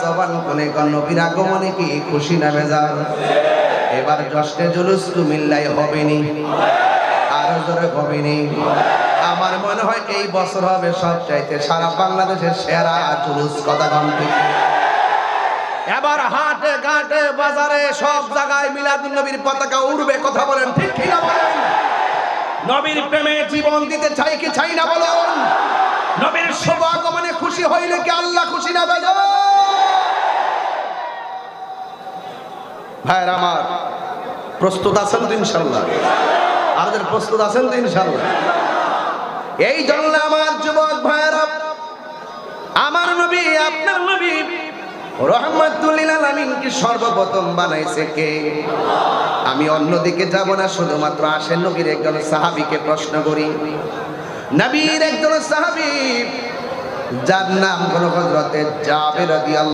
জবান কোনে কোন নবীর আগমনে কি খুশি না বেজার? এবার জশ্নে জুলুস কুমিল্লায় হবে নি, আরো জোরে হবে নি। আমার মনে হয় এই বছর হবে সবচাইতে সারা বাংলাদেশের সেরা জুলুস। কথা কম। এবার হাটে ঘাটে বাজারে সব জায়গায় মিলাদুন নবীর পতাকা উড়বে। কথা বলেন ঠিক কি না বলেন? নবীর প্রেমে জীবন দিতে চাই কি চাই না বলুন? নবীর শুভ আগমনে খুশি হইলে কি আল্লাহ খুশি না বেজার? ভাইরা আমার, প্রস্তুত আছেন তো ইনশাআল্লাহ? আমাদের প্রস্তুত আছেন তো ইনশাআল্লাহ? এই জন্য আমার যুবক ভাইরা, আমার নবী আপনার নবী রহমাতুল লিল আলামিন কি সর্বপ্রথম বানাইছে কে? আমি অন্যদিকে যাব না, শুধুমাত্র আসেন নবীর একজন সাহাবীকে প্রশ্ন করি। নবীর একজন সাহাবী যার নাম হলো হযরতে জাবের রাদিয়াল্লাহু